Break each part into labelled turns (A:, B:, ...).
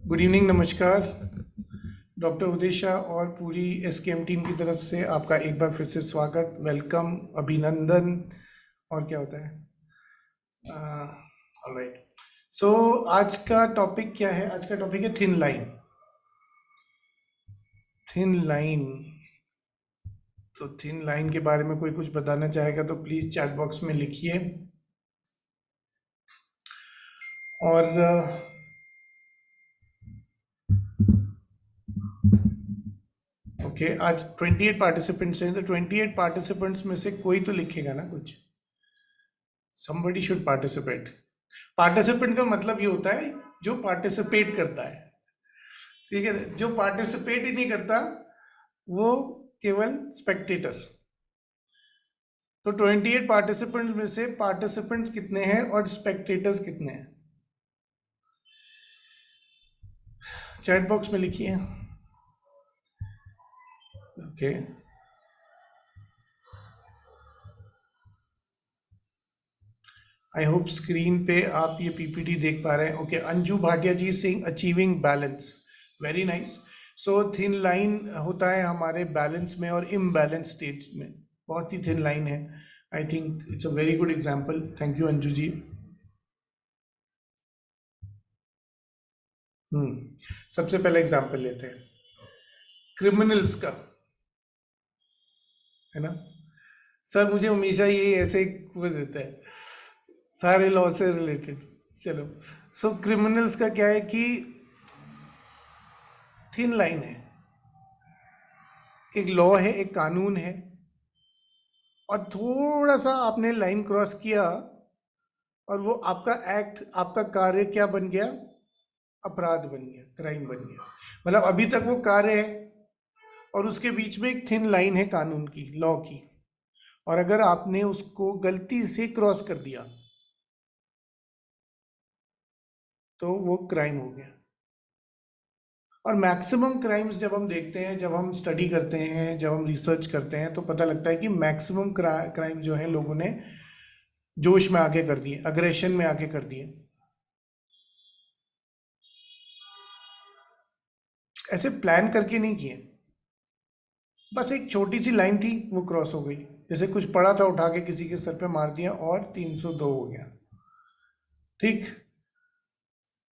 A: Good evening, नमस्कार। Doctor उदय शाह और पूरी एसकेएम टीम की तरफ से आपका एक बार फिर से स्वागत, वेलकम, अभिनंदन। और क्या होता है? ऑलराइट। सो आज का टॉपिक क्या है? आज का टॉपिक है थिन लाइन। Thin line. तो थिन लाइन के बारे में कोई कुछ बताना चाहेगा तो प्लीज चैट बॉक्स में लिखिए। और ओके, आज 28 पार्टिसिपेंट्स हैं, तो 28 पार्टिसिपेंट्स में से कोई तो लिखेगा ना कुछ। somebody should participate। पार्टिसिपेंट का मतलब ये होता है जो पार्टिसिपेट करता है, ठीक है। जो पार्टिसिपेट ही नहीं करता वो केवल स्पेक्टेटर। तो 28 पार्टिसिपेंट्स में से पार्टिसिपेंट्स कितने हैं और स्पेक्टेटर्स कितने हैं? चैट बॉक्स में लिखिए। ओके, आई होप स्क्रीन पे आप ये पीपीटी देख पा रहे हैं। Okay, Anju Bhatia ji Singh achieving balance, very nice. So thin line होता है हमारे बैलेंस में और इम्बैलेंस स्टेट्स में। बहुत ही थिन लाइन है। I think it's a very good example. Thank you Anju ji. सबसे पहले एग्जाम्पल लेते हैं क्रिमिनल्स का, है ना। सर मुझे हमेशा ये ऐसे वो देता है, सारे लॉ से रिलेटेड। चलो, सो क्रिमिनल्स का क्या है कि थिन लाइन है। एक लॉ है, एक कानून है, और थोड़ा सा आपने लाइन क्रॉस किया और वो आपका एक्ट, आपका कार्य क्या बन गया? अपराध बन गया, क्राइम बन गया। मतलब अभी तक वो कार्य है और उसके बीच में एक थिन लाइन है कानून की, लॉ की, और अगर आपने उसको गलती से क्रॉस कर दिया तो वो क्राइम हो गया। और मैक्सिमम क्राइम्स जब हम देखते हैं, जब हम स्टडी करते हैं, जब हम रिसर्च करते हैं, तो पता लगता है कि मैक्सिमम क्राइम जो है लोगों ने जोश में आके कर दिए, अग्रेशन में आके कर दिए। ऐसे प्लान करके नहीं किए, बस एक छोटी सी लाइन थी, वो क्रॉस हो गई। जैसे कुछ पड़ा था, उठा के किसी के सर पे मार दिया और 302 हो गया। ठीक,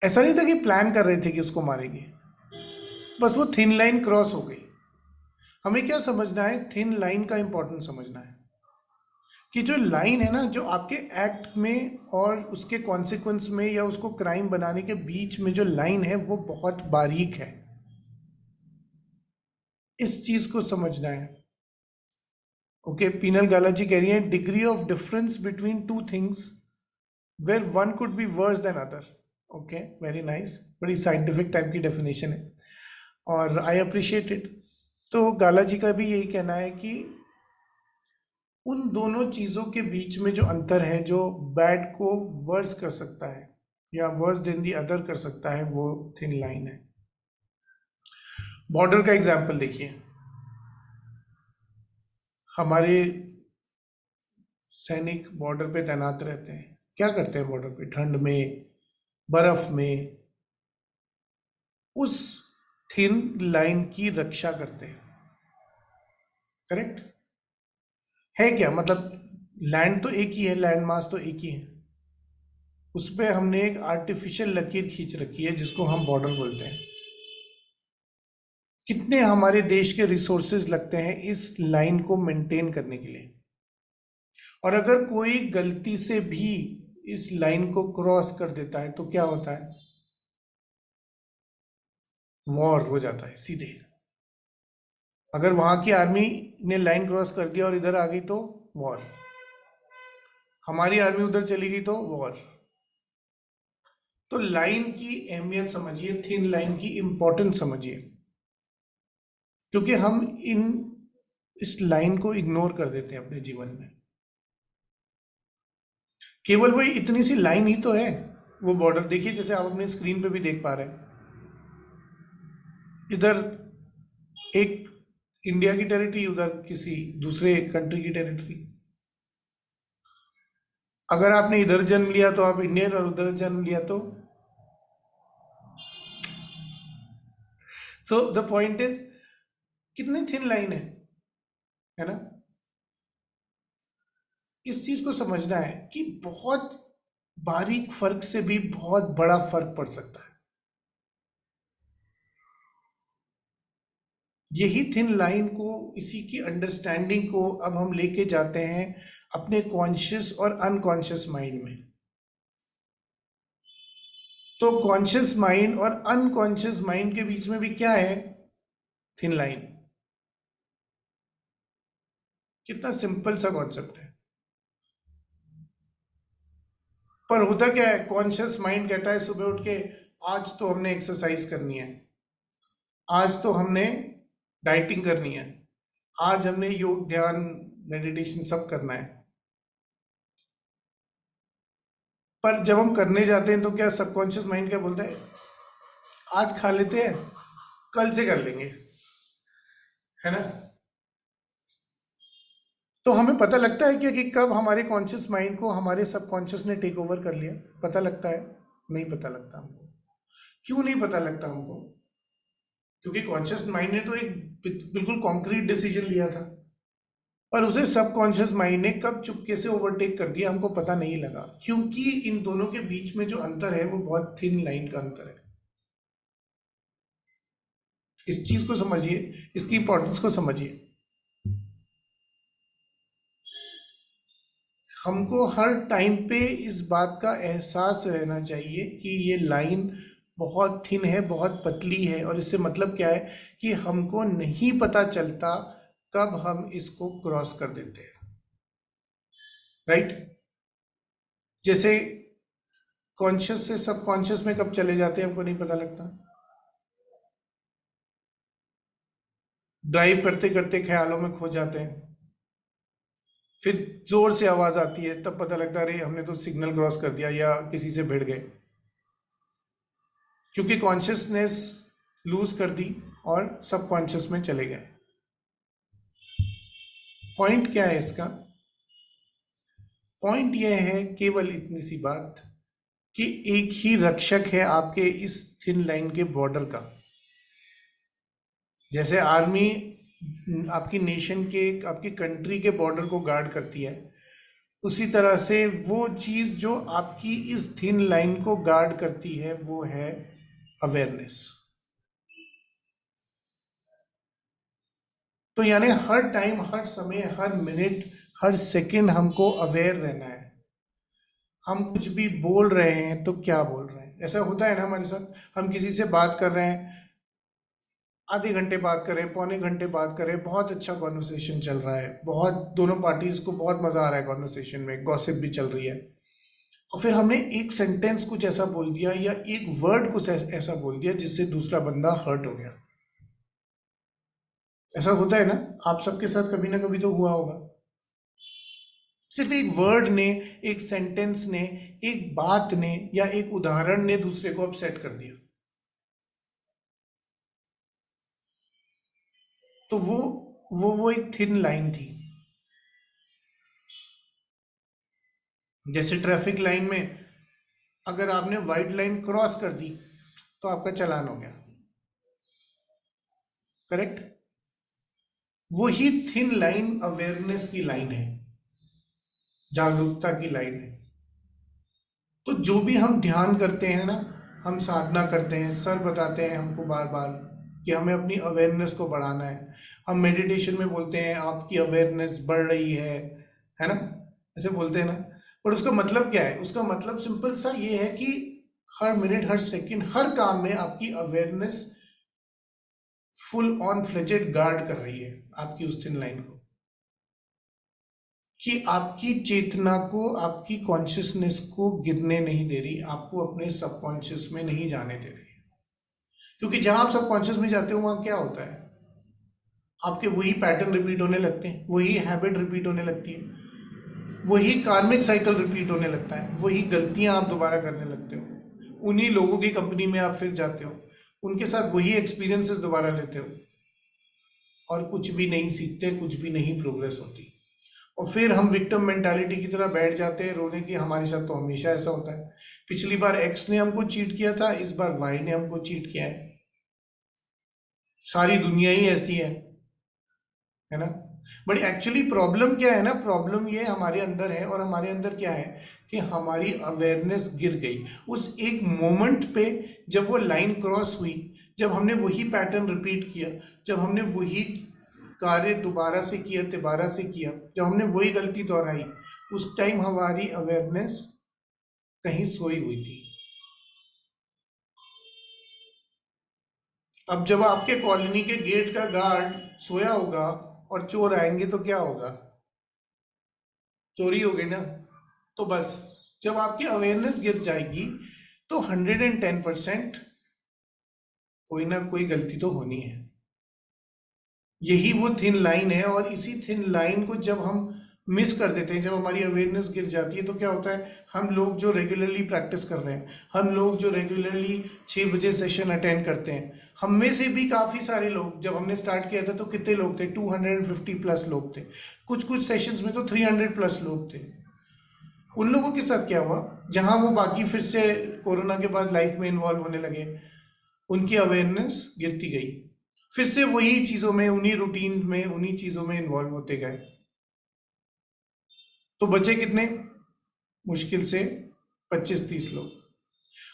A: ऐसा नहीं था कि प्लान कर रहे थे कि उसको मारेंगे, बस वो थिन लाइन क्रॉस हो गई। हमें क्या समझना है? थिन लाइन का इंपॉर्टेंस समझना है कि जो लाइन है ना, जो आपके एक्ट में और उसके कॉन्सिक्वेंस में या उसको क्राइम बनाने के बीच में जो लाइन है वो बहुत बारीक है। इस चीज को समझना है। ओके, पीनल गाला जी कह रही है degree of difference between two things where one could be worse than other. Okay, very nice, बड़ी साइंटिफिक टाइप की डेफिनेशन है और आई अप्रिशिएट इट। तो गाला जी का भी यही कहना है कि उन दोनों चीजों के बीच में जो अंतर है, जो बैड को वर्स कर सकता है या वर्स देन दी अदर कर सकता है, वो थिन लाइन है। बॉर्डर का एग्जाम्पल देखिए। हमारे सैनिक बॉर्डर पे तैनात रहते हैं, क्या करते हैं बॉर्डर पे? ठंड में, बर्फ में, उस थिन लाइन की रक्षा करते हैं। करेक्ट है क्या? मतलब लैंड तो एक ही है, लैंड मास तो एक ही है, उस पर हमने एक आर्टिफिशियल लकीर खींच रखी है जिसको हम बॉर्डर बोलते हैं। कितने हमारे देश के रिसोर्सेज लगते हैं इस लाइन को मेंटेन करने के लिए, और अगर कोई गलती से भी इस लाइन को क्रॉस कर देता है तो क्या होता है? वॉर हो जाता है सीधे। अगर वहां की आर्मी ने लाइन क्रॉस कर दिया और इधर आ गई तो वॉर, हमारी आर्मी उधर चली गई तो वॉर। तो लाइन की अहमियत समझिए, थिन लाइन की इंपॉर्टेंस समझिए, क्योंकि हम इन इस लाइन को इग्नोर कर देते हैं अपने जीवन में। केवल वही इतनी सी लाइन ही तो है, वो बॉर्डर देखिए, जैसे आप अपनी स्क्रीन पे भी देख पा रहे हैं। इधर एक इंडिया की टेरिटरी, उधर किसी दूसरे कंट्री की टेरिटरी। अगर आपने इधर जन्म लिया तो आप इंडियन, और उधर जन्म लिया तो सो द पॉइंट इज, कितनी थिन लाइन है ना। इस चीज को समझना है कि बहुत बारीक फर्क से भी बहुत बड़ा फर्क पड़ सकता है। यही थिन लाइन को, इसी की अंडरस्टैंडिंग को अब हम लेके जाते हैं अपने कॉन्शियस और अनकॉन्शियस माइंड में। तो कॉन्शियस माइंड और अनकॉन्शियस माइंड के बीच में भी क्या है, थिन लाइन। कितना सिंपल सा कॉन्सेप्ट है, पर होता क्या है, कॉन्शियस माइंड कहता है सुबह उठ के, आज तो हमने एक्सरसाइज करनी है, आज तो हमने डाइटिंग करनी है, आज हमने योग ध्यान मेडिटेशन सब करना है। पर जब हम करने जाते हैं तो क्या सबकॉन्शियस माइंड क्या बोलता है, आज खा लेते हैं, कल से कर लेंगे, है ना। तो हमें पता लगता है क्या कि कब हमारे कॉन्शियस माइंड को हमारे सबकॉन्शियस ने टेक ओवर कर लिया, पता लगता है? नहीं पता लगता हमको। क्यों नहीं पता लगता हमको? क्योंकि कॉन्शियस माइंड ने तो एक बिल्कुल कॉन्क्रीट डिसीजन लिया था, पर उसे सबकॉन्शियस माइंड ने कब चुपके से ओवरटेक कर दिया हमको पता नहीं लगा, क्योंकि इन दोनों के बीच में जो अंतर है वो बहुत थिन लाइन का अंतर है। इस चीज को समझिए, इसकी इंपॉर्टेंस को समझिए। हमको हर टाइम पे इस बात का एहसास रहना चाहिए कि ये लाइन बहुत थिन है, बहुत पतली है, और इससे मतलब क्या है कि हमको नहीं पता चलता कब हम इसको क्रॉस कर देते हैं, राइट। जैसे कॉन्शियस से सबकॉन्शियस में कब चले जाते हैं हमको नहीं पता लगता। ड्राइव करते करते ख्यालों में खो जाते हैं, फिर जोर से आवाज आती है, तब पता लगता है अरे हमने तो सिग्नल क्रॉस कर दिया या किसी से भिड़ गए, क्योंकि कॉन्शियसनेस लूज कर दी और सबकॉन्शियस में चले गए। पॉइंट क्या है इसका? पॉइंट यह है केवल इतनी सी बात कि एक ही रक्षक है आपके इस थिन लाइन के बॉर्डर का। जैसे आर्मी आपकी नेशन के, आपकी कंट्री के बॉर्डर को गार्ड करती है, उसी तरह से वो चीज जो आपकी इस थिन लाइन को गार्ड करती है वो है अवेयरनेस। तो यानी हर टाइम, हर समय, हर मिनट, हर सेकंड हमको अवेयर रहना है। हम कुछ भी बोल रहे हैं तो क्या बोल रहे हैं। ऐसा होता है ना हमारे साथ, हम किसी से बात कर रहे हैं, आधे घंटे बात कर रहे हैं, पौने घंटे बात कर रहे हैं, बहुत अच्छा कॉन्वर्सेशन चल रहा है, बहुत दोनों पार्टीज को बहुत मजा आ रहा है कॉन्वर्सेशन में, गॉसिप भी चल रही है, और फिर हमने एक सेंटेंस कुछ ऐसा बोल दिया या एक वर्ड कुछ ऐसा बोल दिया जिससे दूसरा बंदा हर्ट हो गया। ऐसा होता है ना, आप सबके साथ कभी ना कभी तो हुआ होगा। सिर्फ एक वर्ड ने, एक सेंटेंस ने, एक बात ने या एक उदाहरण ने दूसरे को अपसेट कर दिया। तो वो एक थिन लाइन थी। जैसे ट्रैफिक लाइन में अगर आपने व्हाइट लाइन क्रॉस कर दी तो आपका चालान हो गया, करेक्ट। वही थिन लाइन अवेयरनेस की लाइन है, जागरूकता की लाइन है। तो जो भी हम ध्यान करते हैं ना, हम साधना करते हैं, सर बताते हैं हमको बार बार कि हमें अपनी अवेयरनेस को बढ़ाना है। हम मेडिटेशन में बोलते हैं आपकी अवेयरनेस बढ़ रही है ना, ऐसे बोलते हैं ना। पर उसका मतलब क्या है? उसका मतलब सिंपल सा ये है कि हर मिनट, हर सेकंड, हर काम में आपकी awareness full on fledged guard कर रही है आपकी उस थिन लाइन को, कि आपकी चेतना को, आपकी कॉन्शियसनेस को गिरने नहीं दे रही, आपको अपने सबकॉन्शियस में नहीं जाने दे रही है। क्योंकि जहां आप सबकॉन्शियस में जाते हो वहां क्या होता है, आपके वही पैटर्न रिपीट होने लगते हैं, वही हैबिट रिपीट होने लगती है, वही कार्मिक साइकिल रिपीट होने लगता है, वही गलतियां आप दोबारा करने लगते हो, उन्हीं लोगों की कंपनी में आप फिर जाते हो, उनके साथ वही एक्सपीरियंसेस दोबारा लेते हो, और कुछ भी नहीं सीखते, कुछ भी नहीं प्रोग्रेस होती। और फिर हम विक्टिम मेंटालिटी की तरह बैठ जाते हैं रोने की, हमारे साथ तो हमेशा ऐसा होता है, पिछली बार एक्स ने हमको चीट किया था, इस बार वाई ने हमको चीट किया है। सारी दुनिया ही ऐसी है ना। बट एक्चुअली प्रॉब्लम क्या है ना, प्रॉब्लम ये हमारे अंदर है, और हमारे अंदर क्या है कि हमारी अवेयरनेस गिर गई उस एक मोमेंट पे, जब वो लाइन क्रॉस हुई, जब हमने वही पैटर्न रिपीट किया, जब हमने वही कार्य दोबारा से किया, तिबारा से किया, जब हमने वही गलती दोहराई, उस टाइम हमारी अवेयरनेस कहीं सोई हुई थी। अब जब आपके कॉलोनी के गेट का गार्ड सोया होगा और चोर आएंगे तो क्या होगा? चोरी हो गई ना। तो बस, जब आपकी अवेयरनेस गिर जाएगी तो 110% कोई ना कोई गलती तो होनी है। यही वो थिन लाइन है, और इसी थिन लाइन को जब हम मिस कर देते हैं, जब हमारी अवेयरनेस गिर जाती है, तो क्या होता है, हम लोग जो रेगुलरली प्रैक्टिस कर रहे हैं, हम लोग जो रेगुलरली 6 बजे सेशन अटेंड करते हैं, हम में से भी काफ़ी सारे लोग, जब हमने स्टार्ट किया था तो कितने लोग थे? 250 प्लस लोग थे। कुछ कुछ सेशंस में तो 300 प्लस लोग थे। उन लोगों के साथ क्या हुआ, जहां वो बाकी फिर से कोरोना के बाद लाइफ में इन्वॉल्व होने लगे, उनकी अवेयरनेस गिरती गई, फिर से वही चीज़ों में, उन्हीं रूटीन में, उन्हीं चीज़ों में इन्वॉल्व होते गए। तो बचे कितने? मुश्किल से 25-30 लोग।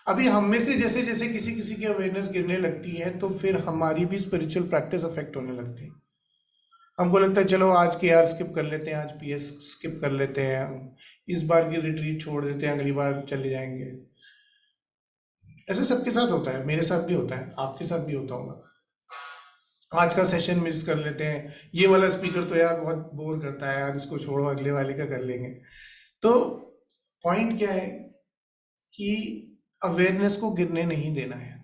A: अभी हम में से जैसे जैसे किसी किसी की अवेयरनेस गिरने लगती है, तो फिर हमारी भी स्पिरिचुअल प्रैक्टिस अफेक्ट होने लगती है। हमको लगता है चलो आज के आर स्किप कर लेते हैं, आज पीएस स्किप कर लेते हैं, इस बार की रिट्रीट छोड़ देते हैं, अगली बार चले जाएंगे। ऐसे सबके साथ होता है, मेरे साथ भी होता है, आपके साथ भी होता होगा। आज का सेशन मिस कर लेते हैं, ये वाला स्पीकर तो यार बहुत बोर करता है यार, इसको छोड़ो, अगले वाले का कर लेंगे। तो पॉइंट क्या है कि अवेयरनेस को गिरने नहीं देना है।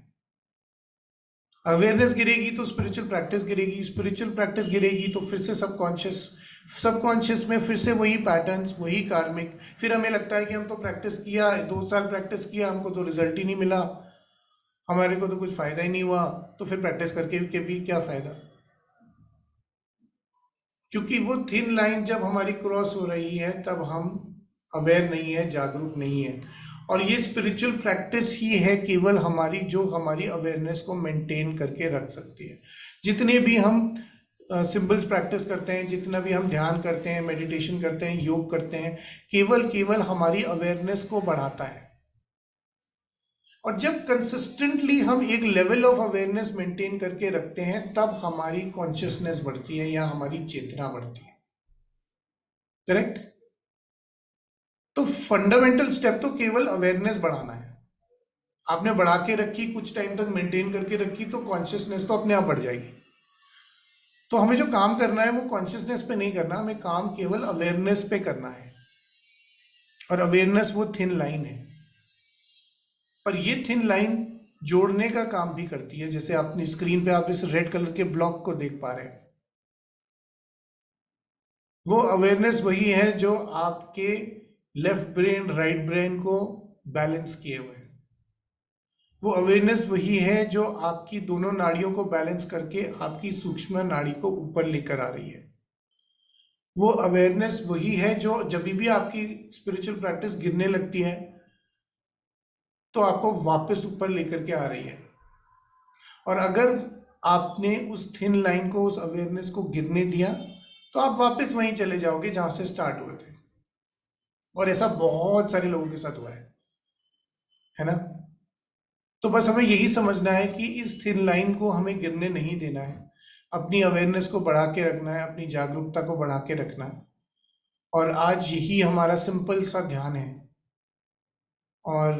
A: अवेयरनेस गिरेगी तो स्पिरिचुअल प्रैक्टिस गिरेगी, स्पिरिचुअल प्रैक्टिस गिरेगी तो फिर से सबकॉन्शियस, सबकॉन्शियस में फिर से वही पैटर्न्स, वही कार्मिक, फिर हमें लगता है कि हम तो प्रैक्टिस किया, 2 साल प्रैक्टिस किया, हमको तो रिजल्ट ही नहीं मिला, हमारे को तो कुछ फायदा ही नहीं हुआ, तो फिर प्रैक्टिस करके के भी क्या फायदा? क्योंकि वो थिन लाइन जब हमारी क्रॉस हो रही है, तब हम अवेयर नहीं है, जागरूक नहीं है। और ये स्पिरिचुअल प्रैक्टिस ही है केवल हमारी, जो हमारी अवेयरनेस को मेंटेन करके रख सकती है। जितने भी हम सिंबल्स प्रैक्टिस करते हैं, जितना भी हम ध्यान करते हैं, मेडिटेशन करते हैं, योग करते हैं, केवल केवल हमारी अवेयरनेस को बढ़ाता है। और जब कंसिस्टेंटली हम एक लेवल ऑफ अवेयरनेस मेंटेन करके रखते हैं, तब हमारी कॉन्शियसनेस बढ़ती है, या हमारी चेतना बढ़ती है। करेक्ट? तो फंडामेंटल स्टेप तो केवल अवेयरनेस बढ़ाना है। आपने बढ़ा के रखी, कुछ टाइम तक मेंटेन करके रखी, तो कॉन्शियसनेस तो अपने आप बढ़ जाएगी। तो हमें जो काम करना है वो कॉन्शियसनेस पे नहीं करना, हमें काम केवल अवेयरनेस पे करना है। और अवेयरनेस वो थिन लाइन है, पर ये थिन लाइन जोड़ने का काम भी करती है। जैसे अपनी स्क्रीन पे आप इस रेड कलर के ब्लॉक को देख पा रहे हैं, वो अवेयरनेस वही है जो आपके लेफ्ट ब्रेन राइट ब्रेन को बैलेंस किए हुए है। वो अवेयरनेस वही है जो आपकी दोनों नाड़ियों को बैलेंस करके आपकी सूक्ष्म नाड़ी को ऊपर लेकर आ रही है। वो अवेयरनेस वही है जो जब भी आपकी स्पिरिचुअल प्रैक्टिस गिरने लगती है, तो आपको वापस ऊपर लेकर के आ रही है। और अगर आपने उस थिन लाइन को, उस अवेयरनेस को गिरने दिया, तो आप वापस वहीं चले जाओगे जहां से स्टार्ट हुए थे। और ऐसा बहुत सारे लोगों के साथ हुआ है ना। तो बस हमें यही समझना है कि इस थिन लाइन को हमें गिरने नहीं देना है, अपनी अवेयरनेस को बढ़ा के रखना है, अपनी जागरूकता को बढ़ा के रखना है। और आज यही हमारा सिंपल सा ध्यान है। और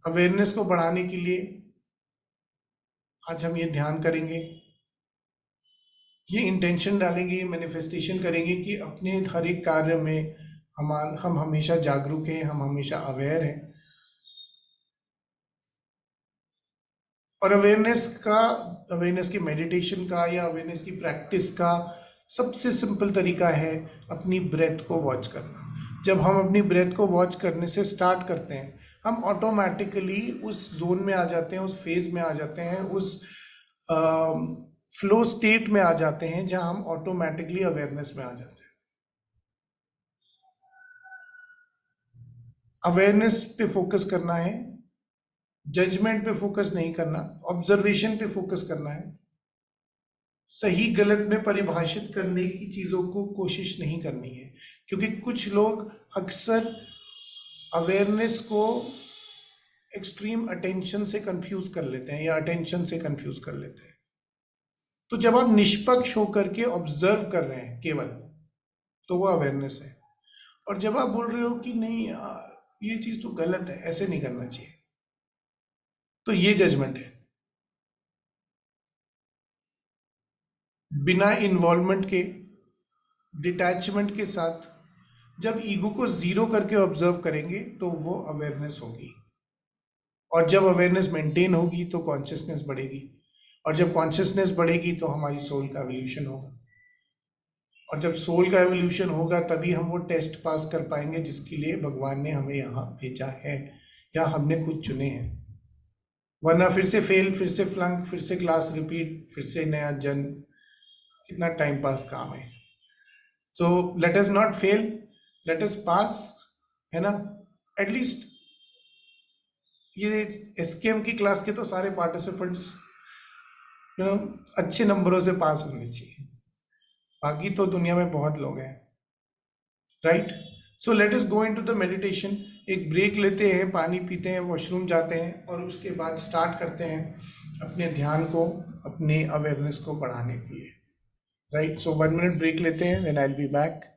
A: अवेयरनेस को बढ़ाने के लिए आज हम ये ध्यान करेंगे, ये इंटेंशन डालेंगे, ये मैनिफेस्टेशन करेंगे कि अपने हर एक कार्य में हम हमेशा जागरूक हैं, हम हमेशा अवेयर हैं। और अवेयरनेस की मेडिटेशन का, या अवेयरनेस की प्रैक्टिस का सबसे सिंपल तरीका है अपनी ब्रेथ को वॉच करना। जब हम अपनी ब्रेथ को वॉच करने से स्टार्ट करते हैं, हम ऑटोमेटिकली उस जोन में आ जाते हैं, उस फेज में आ जाते हैं, उस फ्लो स्टेट में आ जाते हैं, जहां हम ऑटोमेटिकली अवेयरनेस में आ जाते हैं। अवेयरनेस पे फोकस करना है, जजमेंट पे फोकस नहीं करना, ऑब्जर्वेशन पे फोकस करना है। सही गलत में परिभाषित करने की चीजों को कोशिश नहीं करनी है, क्योंकि कुछ लोग अक्सर अवेयरनेस को एक्सट्रीम अटेंशन से कंफ्यूज कर लेते हैं या अटेंशन से कंफ्यूज कर लेते हैं। तो जब आप निष्पक्ष होकर के ऑब्जर्व कर रहे हैं केवल, तो वो अवेयरनेस है। और जब आप बोल रहे हो कि नहीं ये चीज तो गलत है, ऐसे नहीं करना चाहिए, तो ये जजमेंट है। बिना इन्वॉल्वमेंट के, डिटैचमेंट के साथ जब ईगो को जीरो करके ऑब्जर्व करेंगे तो वो अवेयरनेस होगी। और जब अवेयरनेस मेंटेन होगी तो कॉन्शियसनेस बढ़ेगी, और जब कॉन्शियसनेस बढ़ेगी तो हमारी सोल का एवोल्यूशन होगा। और जब सोल का एवोल्यूशन होगा तभी हम वो टेस्ट पास कर पाएंगे जिसके लिए भगवान ने हमें यहाँ भेजा है, या हमने खुद चुने हैं। वरना फिर से फेल, फिर से फ्लंक, फिर से क्लास रिपीट, फिर से नया जन्म, कितना टाइम पास काम है। So let us not fail, let us pass, है ना। एटलीस्ट ये एसकेएम की क्लास के तो सारे पार्टिसिपेंट्स अच्छे नंबरों से पास होने चाहिए। बाकी तो दुनिया में बहुत लोग हैं, right. So let us go into the meditation. एक ब्रेक लेते हैं, पानी पीते हैं, वॉशरूम जाते हैं, और उसके बाद स्टार्ट करते हैं अपने ध्यान को, अपने अवेयरनेस को बढ़ाने के लिए, राइट। सो 1 मिनट ब्रेक लेते हैं, then I will be back.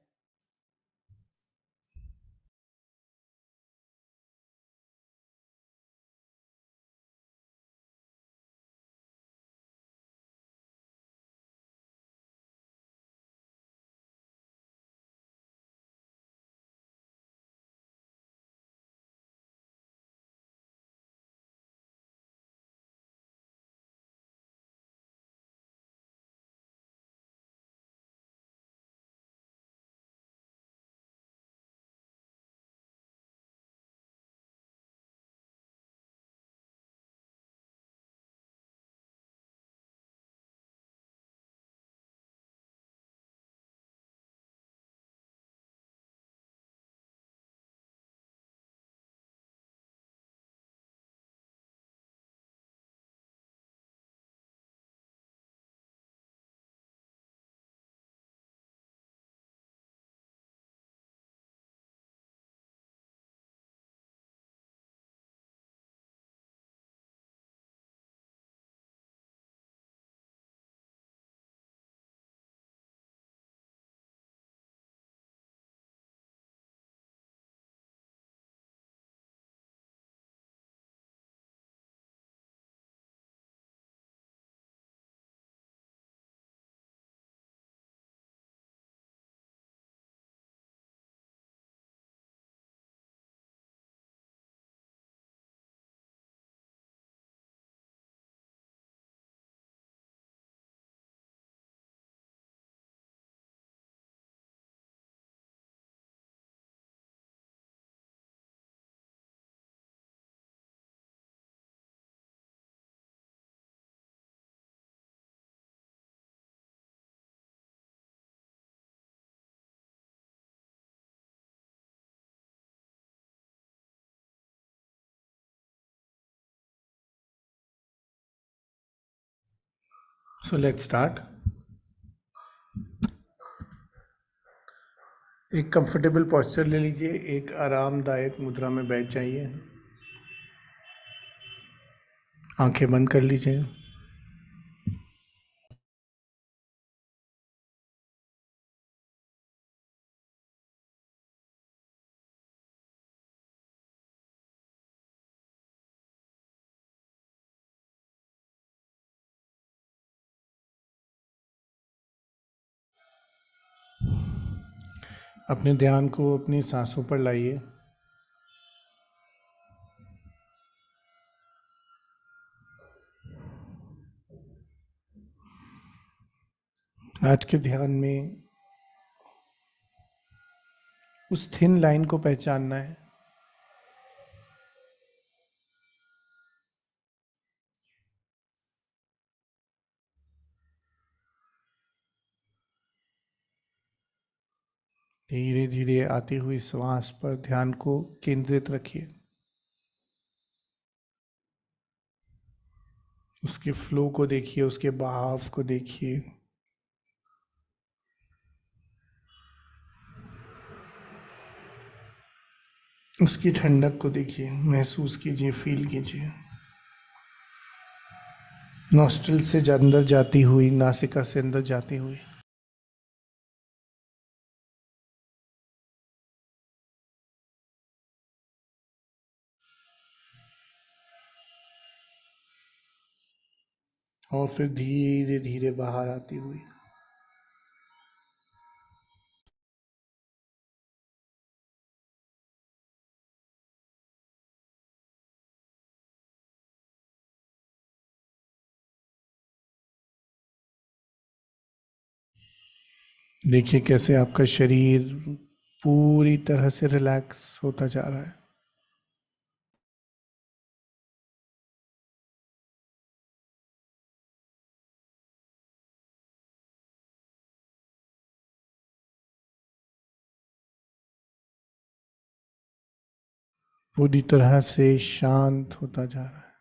A: So let's start. एक कंफर्टेबल पोस्चर ले लीजिए, एक आरामदायक मुद्रा में बैठ जाइए, आंखें बंद कर लीजिए। अपने ध्यान को अपनी सांसों पर लाइए। आज के ध्यान में उस थिन लाइन को पहचानना है, धीरे धीरे आती हुई श्वास पर ध्यान को केंद्रित रखिए। उसके फ्लो को देखिए, उसके बहाव को देखिए। उसकी ठंडक को देखिए, महसूस कीजिए, फील कीजिए। नॉस्ट्रिल से अंदर जाती हुई, नासिका से अंदर जाती हुई। और फिर धीरे धीरे बाहर आती हुई। देखिए कैसे आपका शरीर पूरी तरह से रिलैक्स होता जा रहा है। पूरी तरह से शांत होता जा रहा है।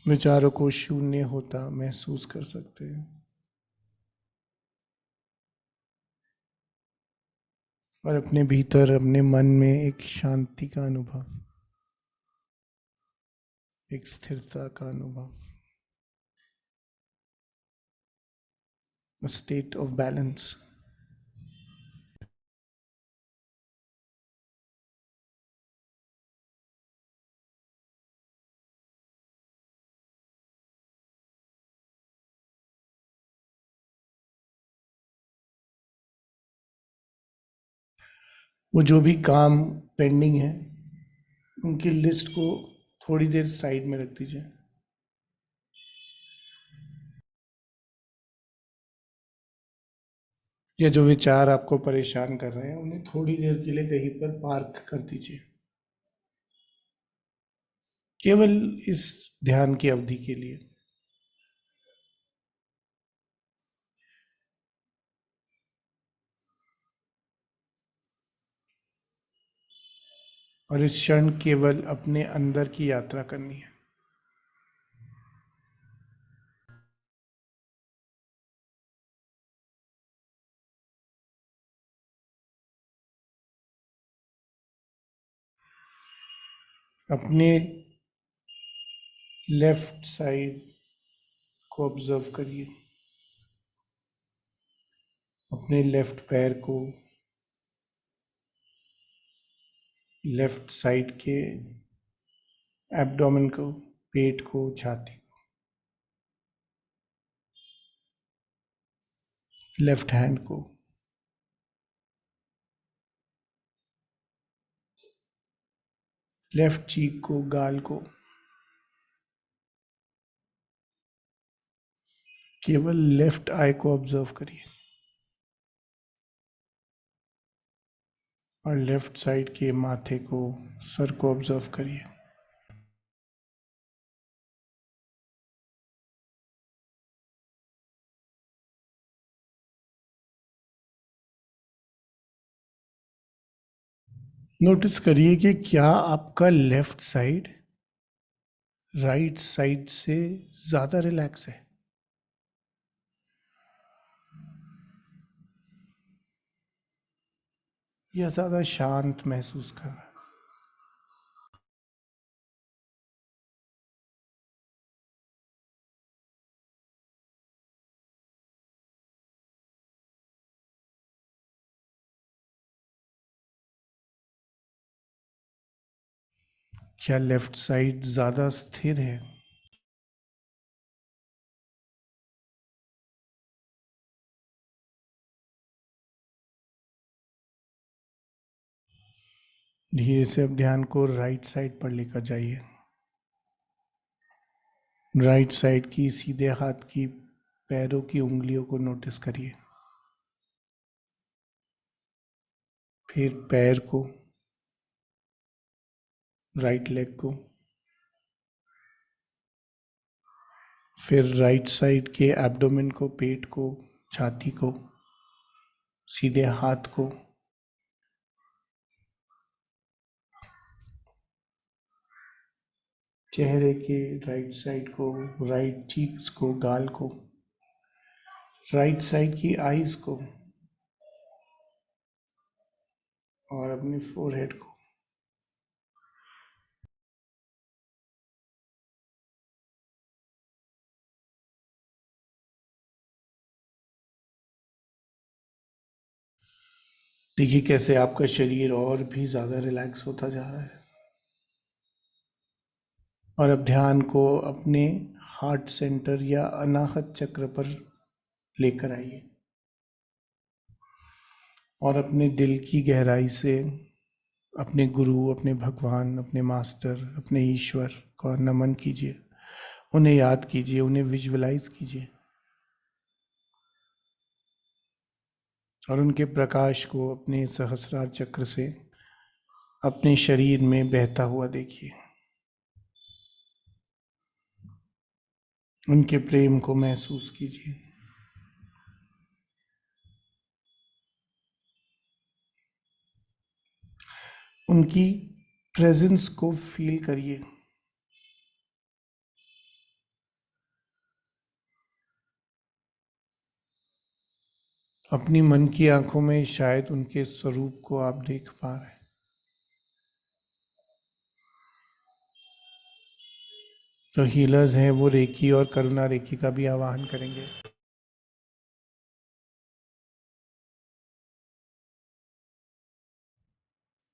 A: विचारों को शून्य होता महसूस कर सकते हैं। और अपने भीतर, अपने मन में एक शांति का अनुभव, एक स्थिरता का अनुभव, a state of balance। वो जो भी काम पेंडिंग है, उनकी लिस्ट को थोड़ी देर साइड में रख दीजिए। या जो विचार आपको परेशान कर रहे हैं, उन्हें थोड़ी देर के लिए कहीं पर पार्क कर दीजिए, केवल इस ध्यान की अवधि के लिए। और इस क्षण केवल अपने अंदर की यात्रा करनी है। अपने लेफ्ट साइड को ऑब्जर्व करिए, अपने लेफ्ट पैर को, लेफ्ट साइड के एब्डोमेन को, पेट को, छाती को, लेफ्ट हैंड को, लेफ्ट चीक को, गाल को। केवल लेफ्ट आई को ऑब्जर्व करिए और लेफ्ट साइड के माथे को, सर को ऑब्जर्व करिए। नोटिस करिए कि क्या आपका लेफ्ट साइड राइट साइड से ज्यादा रिलैक्स है या ज्यादा शांत महसूस कर रहा है। क्या लेफ्ट साइड ज्यादा स्थिर है? धीरे से अब ध्यान को राइट साइड पर लेकर जाइए। राइट साइड की सीधे हाथ की पैरों की उंगलियों को नोटिस करिए। फिर पैर को, राइट लेग को, फिर राइट साइड के एब्डोमेन को, पेट को, छाती को, सीधे हाथ को, चेहरे के राइट साइड को, राइट चीक्स को, गाल को, राइट साइड की आईज को और अपनी फोरहेड को। देखिए कैसे आपका शरीर और भी ज़्यादा रिलैक्स होता जा रहा है। और अब ध्यान को अपने हार्ट सेंटर या अनाहत चक्र पर लेकर आइए और अपने दिल की गहराई से अपने गुरु, अपने भगवान, अपने मास्टर, अपने ईश्वर को नमन कीजिए। उन्हें याद कीजिए, उन्हें विजुअलाइज कीजिए और उनके प्रकाश को अपने सहस्रार चक्र से अपने शरीर में बहता हुआ देखिए। उनके प्रेम को महसूस कीजिए। उनकी प्रेजेंस को फील करिए। अपनी मन की आंखों में शायद उनके स्वरूप को आप देख पा रहे हैं। जो हीलर्स हैं वो रेकी और करुणा रेकी का भी आवाहन करेंगे।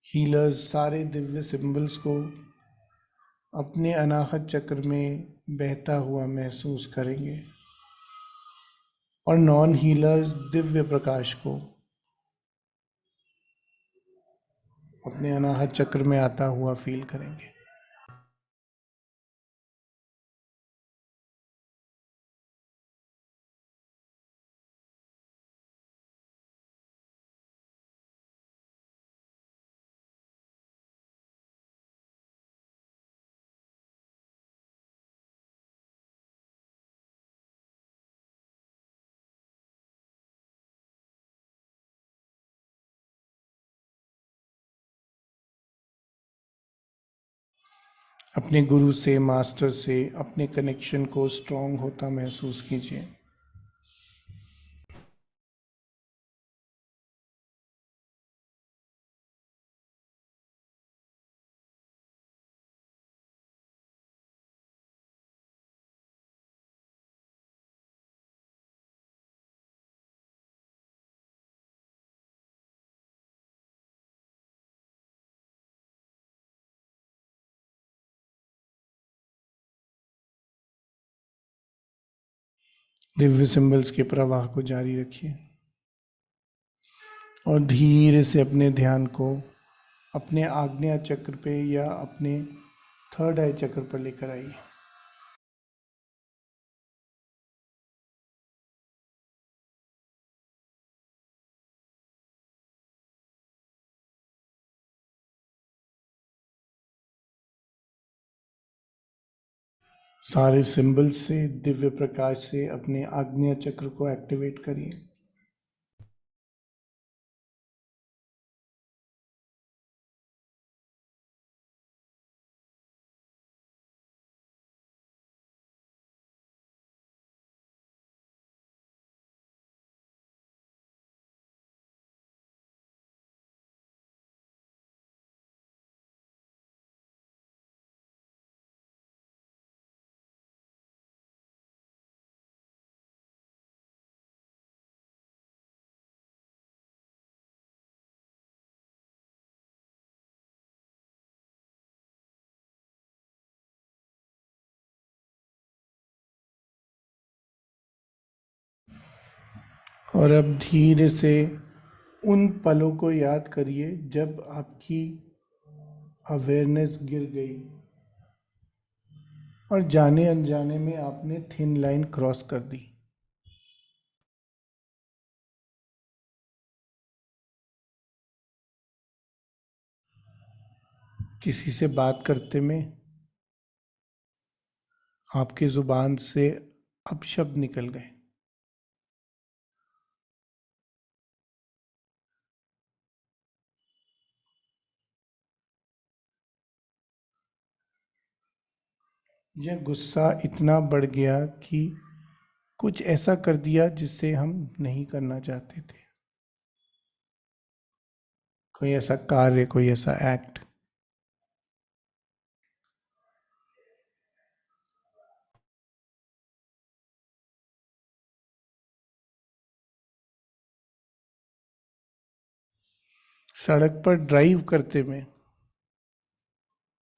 A: हीलर्स सारे दिव्य सिंबल्स को अपने अनाहत चक्र में बहता हुआ महसूस करेंगे और नॉन हीलर्स दिव्य प्रकाश को अपने अनाहत चक्र में आता हुआ फील करेंगे। अपने गुरु से, मास्टर से अपने कनेक्शन को स्ट्रांग होता महसूस कीजिए। दिव्य सिंबल्स के प्रवाह को जारी रखिए और धीरे से अपने ध्यान को अपने आग्नेय चक्र पे या अपने थर्ड आई चक्र पर लेकर आइए। सारे सिंबल्स से, दिव्य प्रकाश से अपने आग्नेय चक्र को एक्टिवेट करिए। और अब धीरे से उन पलों को याद करिए जब आपकी अवेयरनेस गिर गई और जाने अनजाने में आपने थिन लाइन क्रॉस कर दी। किसी से बात करते में आपकी जुबान से अपशब्द निकल गए। यह गुस्सा इतना बढ़ गया कि कुछ ऐसा कर दिया जिसे हम नहीं करना चाहते थे। कोई ऐसा कार्य, कोई ऐसा एक्ट। सड़क पर ड्राइव करते में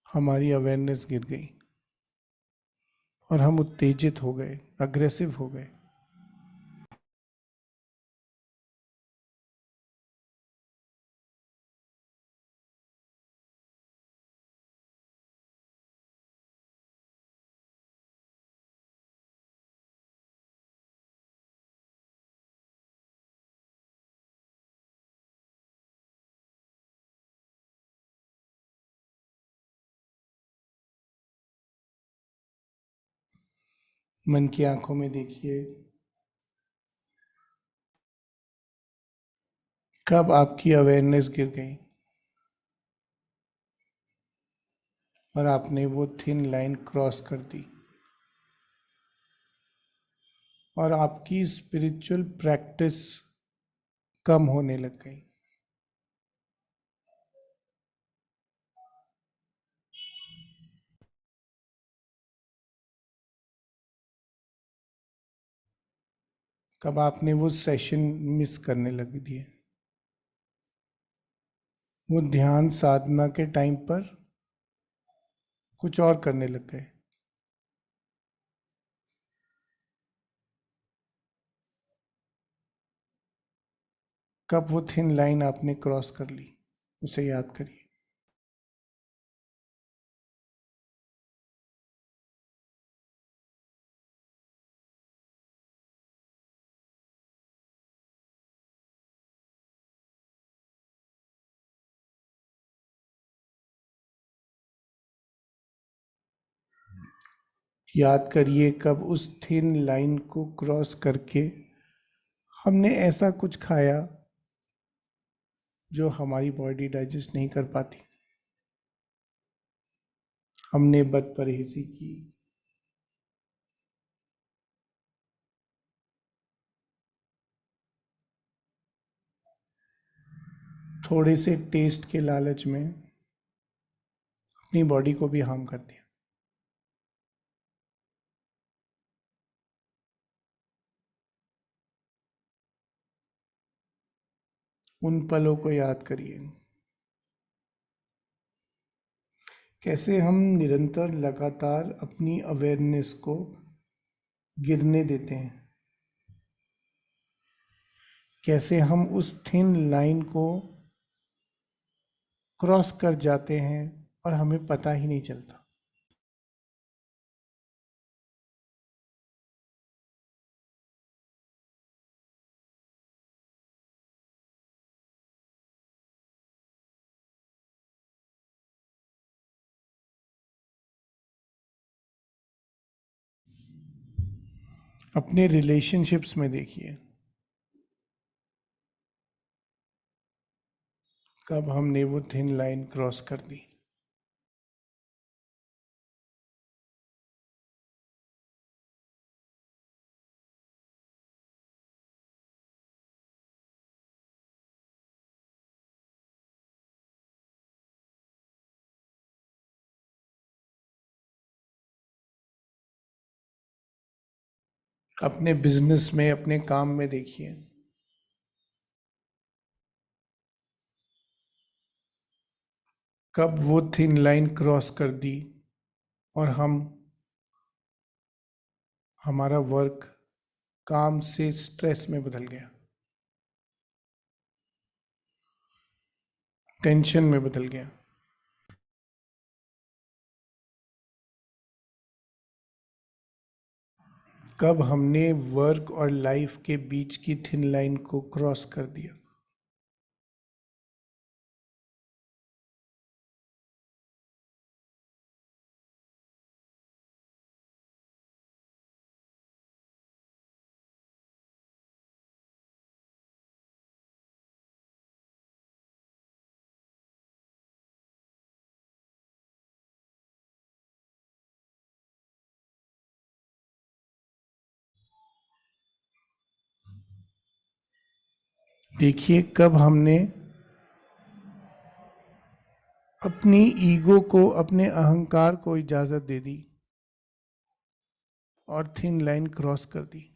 A: हमारी अवेयरनेस गिर गई और हम उत्तेजित हो गए, अग्रेसिव हो गए। मन की आंखों में देखिए, कब आपकी अवेयरनेस गिर गई और आपने वो थिन लाइन क्रॉस कर दी और आपकी स्पिरिचुअल प्रैक्टिस कम होने लग गई। कब आपने वो सेशन मिस करने लग दिए, वो ध्यान साधना के टाइम पर कुछ और करने लग गए। कब वो थिन लाइन आपने क्रॉस कर ली, उसे याद करिए। याद करिए कब उस थिन लाइन को क्रॉस करके हमने ऐसा कुछ खाया जो हमारी बॉडी डाइजेस्ट नहीं कर पाती। हमने बदपरहेजी की। थोड़े से टेस्ट के लालच में अपनी बॉडी को भी हार्म कर दिया। उन पलों को याद करिए, कैसे हम निरंतर लगातार अपनी अवेयरनेस को गिरने देते हैं, कैसे हम उस थिन लाइन को क्रॉस कर जाते हैं और हमें पता ही नहीं चलता। अपने रिलेशनशिप्स में देखिए, कब हमने वो थिन लाइन क्रॉस कर दी। अपने बिजनेस में, अपने काम में देखिए, कब वो थिन लाइन क्रॉस कर दी और हमारा वर्क काम से स्ट्रेस में बदल गया, टेंशन में बदल गया। कब हमने वर्क और लाइफ के बीच की थिन लाइन को क्रॉस कर दिया। देखिए कब हमने अपनी ईगो को, अपने अहंकार को इजाजत दे दी और थिन लाइन क्रॉस कर दी।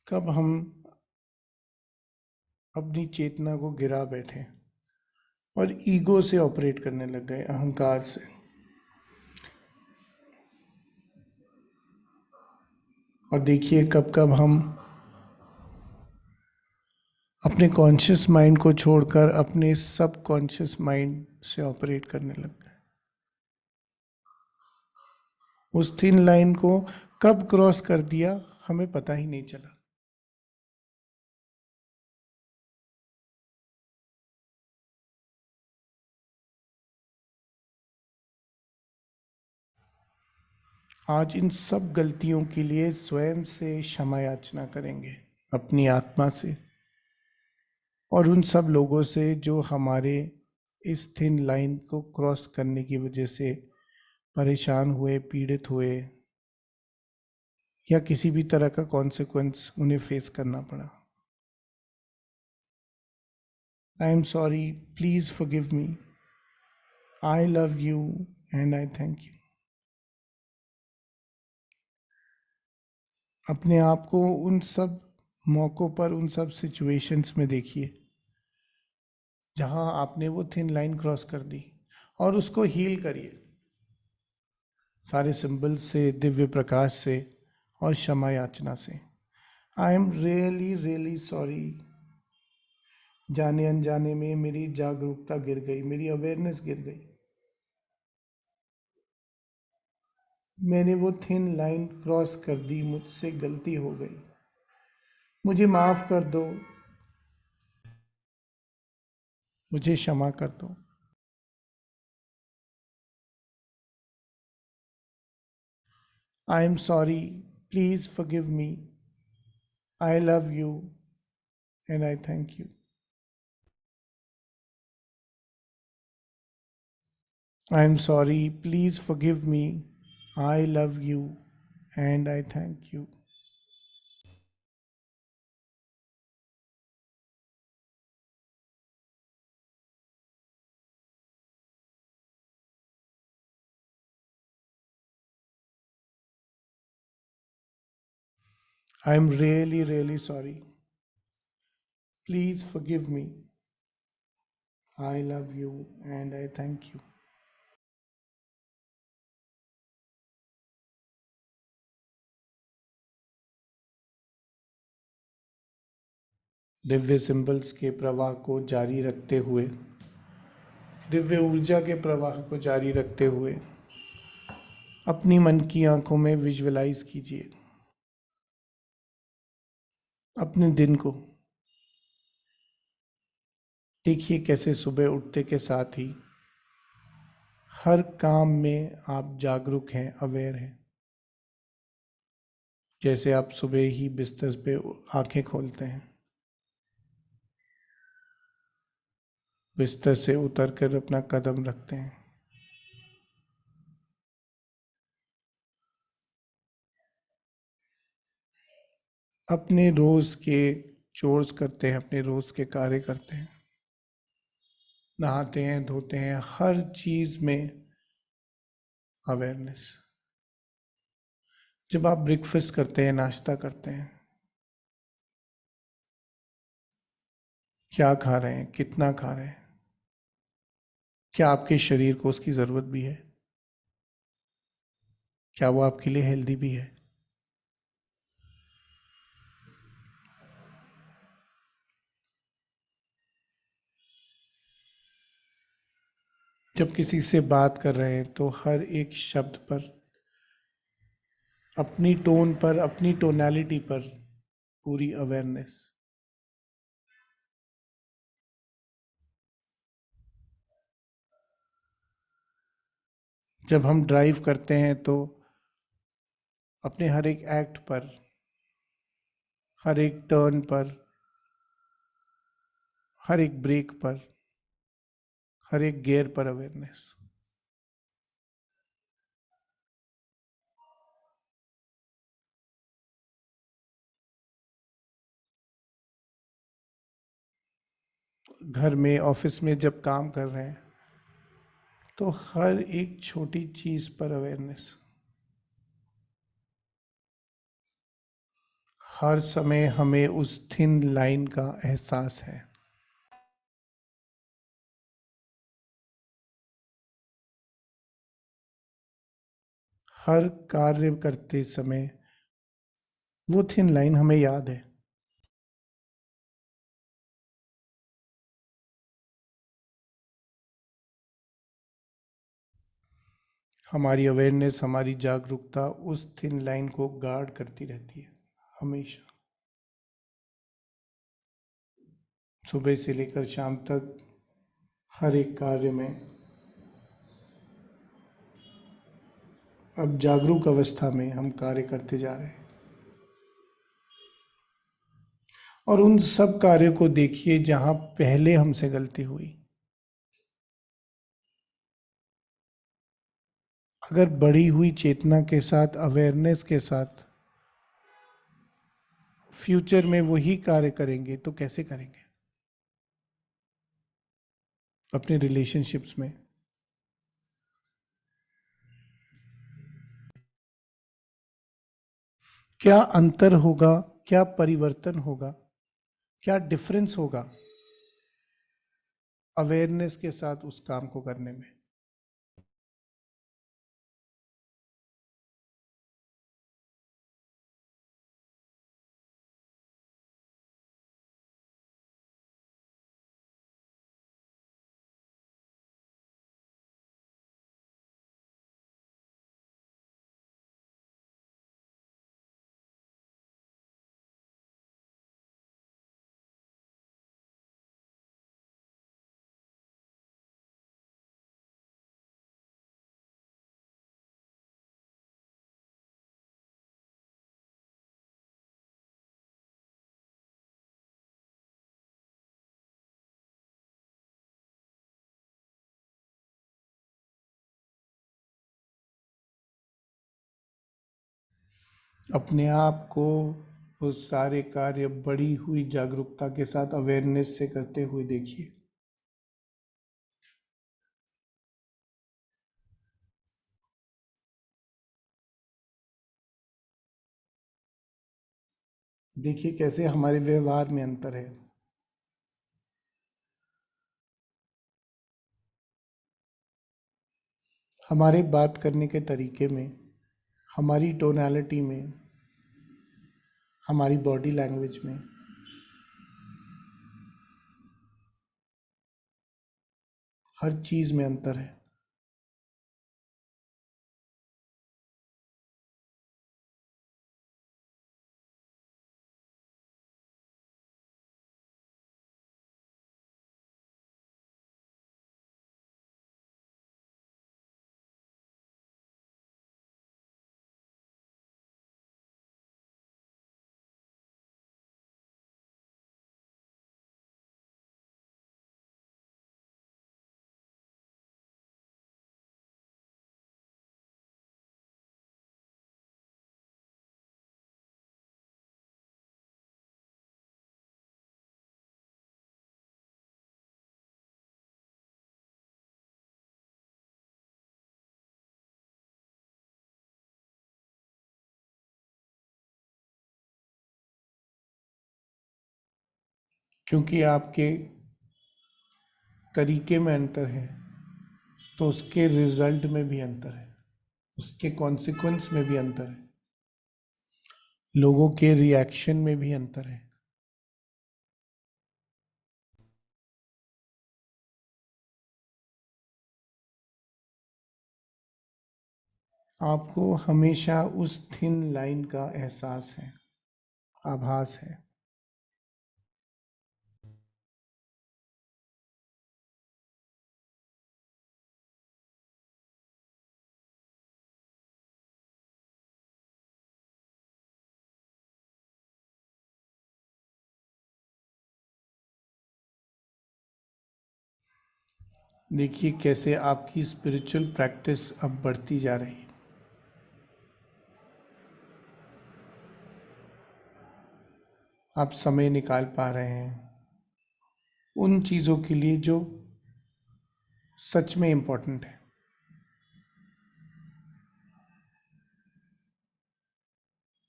A: कब हम अपनी चेतना को गिरा बैठे और ईगो से ऑपरेट करने लग गए, अहंकार से। और देखिए कब कब हम अपने कॉन्शियस माइंड को छोड़कर अपने सब कॉन्शियस माइंड से ऑपरेट करने लग गए। उस थिन लाइन को कब क्रॉस कर दिया हमें पता ही नहीं चला। आज इन सब गलतियों के लिए स्वयं से क्षमा याचना करेंगे, अपनी आत्मा से और उन सब लोगों से जो हमारे इस थिन लाइन को क्रॉस करने की वजह से परेशान हुए, पीड़ित हुए या किसी भी तरह का कॉन्सिक्वेंस उन्हें फेस करना पड़ा। I am sorry, please forgive me, I love you and I thank you. अपने आप को उन सब मौक़ों पर, उन सब सिचुएशंस में देखिए जहां आपने वो थिन लाइन क्रॉस कर दी और उसको हील करिए सारे सिंबल्स से, दिव्य प्रकाश से और क्षमा याचना से। I am really really sorry, जाने अनजाने में मेरी जागरूकता गिर गई, मेरी अवेयरनेस गिर गई, मैंने वो थिन लाइन क्रॉस कर दी, मुझसे गलती हो गई, मुझे माफ़ कर दो, मुझे क्षमा कर दो। I am sorry, please forgive me, I love you and I thank you. I am sorry, please forgive me, I love you and I thank you. I am really, really sorry. Please forgive me. I love you and I thank you. Divya symbols के प्रवाह को जारी रखते हुए, दिव्य ऊर्जा के प्रवाह को जारी रखते हुए अपनी मन की आंखों में विजुअलाइज कीजिए अपने दिन को। देखिए कैसे सुबह उठते के साथ ही हर काम में आप जागरूक हैं, अवेयर हैं। जैसे आप सुबह ही बिस्तर पे आंखें खोलते हैं, बिस्तर से उतरकर अपना कदम रखते हैं, अपने रोज के चोर्स करते हैं, अपने रोज के कार्य करते हैं, नहाते हैं, धोते हैं, हर चीज में अवेयरनेस। जब आप ब्रेकफास्ट करते हैं, नाश्ता करते हैं, क्या खा रहे हैं, कितना खा रहे हैं, क्या आपके शरीर को उसकी जरूरत भी है, क्या वो आपके लिए हेल्दी भी है। जब किसी से बात कर रहे हैं तो हर एक शब्द पर, अपनी टोन पर, अपनी टोनैलिटी पर पूरी अवेयरनेस। जब हम ड्राइव करते हैं तो अपने हर एक एक्ट पर, हर एक टर्न पर, हर एक ब्रेक पर, हर एक गियर पर अवेयरनेस। घर में, ऑफिस में जब काम कर रहे हैं तो हर एक छोटी चीज पर अवेयरनेस। हर समय हमें उस थिन लाइन का एहसास है। हर कार्य करते समय वो थिन लाइन हमें याद है। हमारी अवेयरनेस, हमारी जागरूकता उस थिन लाइन को गार्ड करती रहती है हमेशा, सुबह से लेकर शाम तक, हर एक कार्य में। अब जागरूक अवस्था में हम कार्य करते जा रहे हैं, और उन सब कार्यों को देखिए जहां पहले हमसे गलती हुई। अगर बढ़ी हुई चेतना के साथ, अवेयरनेस के साथ फ्यूचर में वही कार्य करेंगे तो कैसे करेंगे? अपने रिलेशनशिप्स में, क्या अंतर होगा, क्या परिवर्तन होगा, क्या डिफरेंस होगा अवेयरनेस के साथ उस काम को करने में? अपने आप को उस सारे कार्य बढ़ी हुई जागरूकता के साथ अवेयरनेस से करते हुए देखिए। देखिए कैसे हमारे व्यवहार में अंतर है। हमारे बात करने के तरीके में, हमारी टोनालिटी में, हमारी बॉडी लैंग्वेज में, हर चीज में अंतर है। क्योंकि आपके तरीके में अंतर है तो उसके रिजल्ट में भी अंतर है, उसके कॉन्सिक्वेंस में भी अंतर है, लोगों के रिएक्शन में भी अंतर है। आपको हमेशा उस थिन लाइन का एहसास है, आभास है। देखिए कैसे आपकी स्पिरिचुअल प्रैक्टिस अब बढ़ती जा रही है। आप समय निकाल पा रहे हैं उन चीज़ों के लिए जो सच में इम्पोर्टेंट है।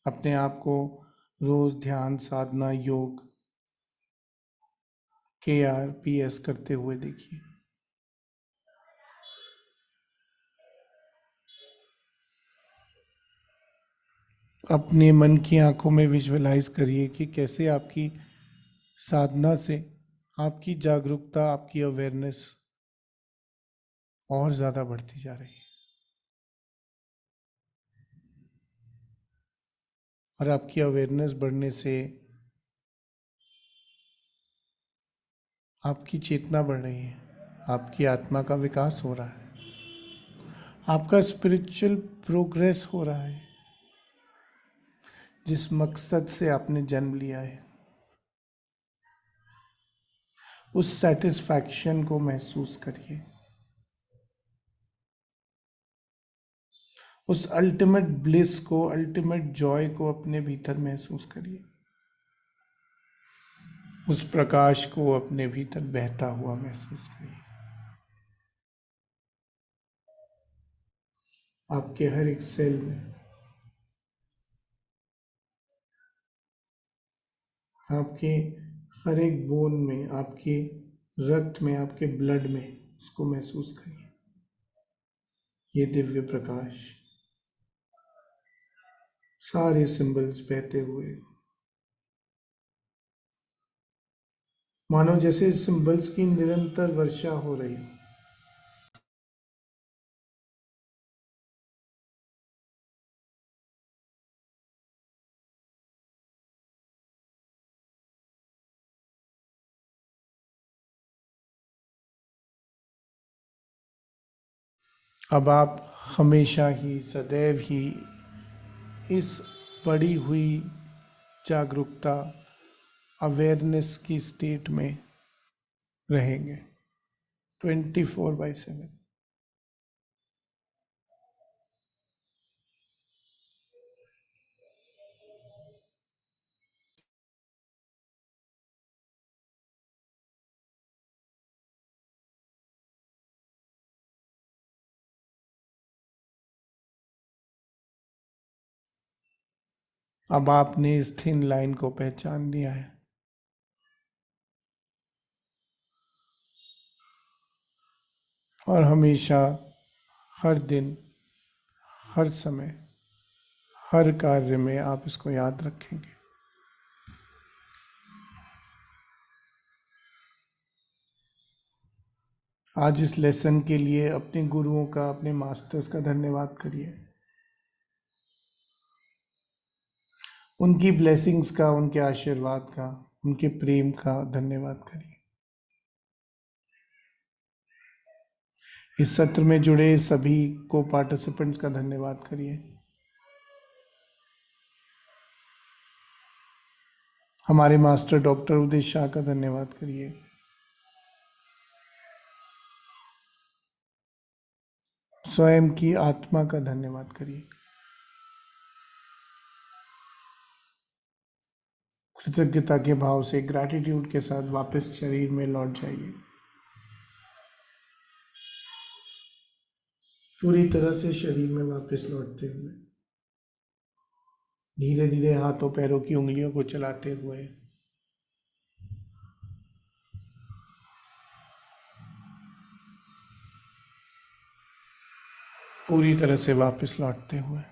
A: अपने आप को रोज ध्यान, साधना, योग, KRPS करते हुए देखिए। अपने मन की आंखों में विजुअलाइज करिए कि कैसे आपकी साधना से आपकी जागरूकता, आपकी अवेयरनेस और ज़्यादा बढ़ती जा रही है। और आपकी अवेयरनेस बढ़ने से आपकी चेतना बढ़ रही है, आपकी आत्मा का विकास हो रहा है, आपका स्पिरिचुअल प्रोग्रेस हो रहा है। जिस मकसद से आपने जन्म लिया है उस सेटिस्फैक्शन को महसूस करिए, उस अल्टीमेट ब्लिस को, अल्टीमेट जॉय को अपने भीतर महसूस करिए, उस प्रकाश को अपने भीतर बहता हुआ महसूस करिए। आपके हर एक सेल में, आपके हर एक बोन में, आपके रक्त में, आपके ब्लड में उसको महसूस करिए। ये दिव्य प्रकाश, सारे सिंबल्स बहते हुए, मानो जैसे सिंबल्स की निरंतर वर्षा हो रही हो। अब आप हमेशा ही, सदैव ही इस बढ़ी हुई जागरूकता, अवेयरनेस की स्टेट में रहेंगे 24/7। अब आपने इस थिन लाइन को पहचान लिया है। और हमेशा, हर दिन, हर समय, हर कार्य में आप इसको याद रखेंगे। आज इस लेसन के लिए अपने गुरुओं का, अपने मास्टर्स का धन्यवाद करिए। उनकी ब्लेसिंग्स का, उनके आशीर्वाद का, उनके प्रेम का धन्यवाद करिए। इस सत्र में जुड़े सभी को पार्टिसिपेंट्स का धन्यवाद करिए। हमारे मास्टर डॉक्टर उदय शाह का धन्यवाद करिए। स्वयं की आत्मा का धन्यवाद करिए। कृतज्ञता के भाव से, ग्रैटिट्यूड के साथ वापस शरीर में लौट जाइए। पूरी तरह से शरीर में वापस लौटते हुए, धीरे धीरे हाथों पैरों की उंगलियों को चलाते हुए, पूरी तरह से वापस लौटते हुए।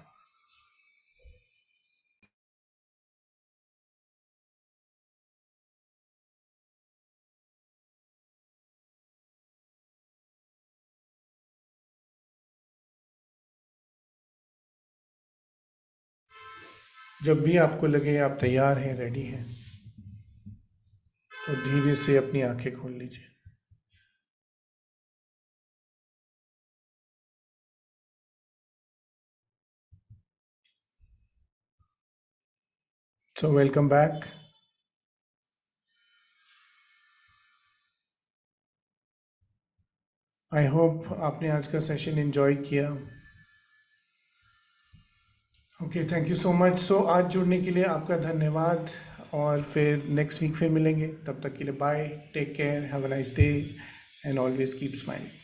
A: जब भी आपको लगे आप तैयार हैं, रेडी हैं, तो धीरे से अपनी आंखें खोल लीजिए। So welcome back. I hope आपने आज का सेशन एंजॉय किया। Okay, thank you so much. So आज जुड़ने के लिए आपका धन्यवाद, और फिर नेक्स्ट वीक फिर मिलेंगे। तब तक के लिए bye, take care, have a nice day and always keep smiling.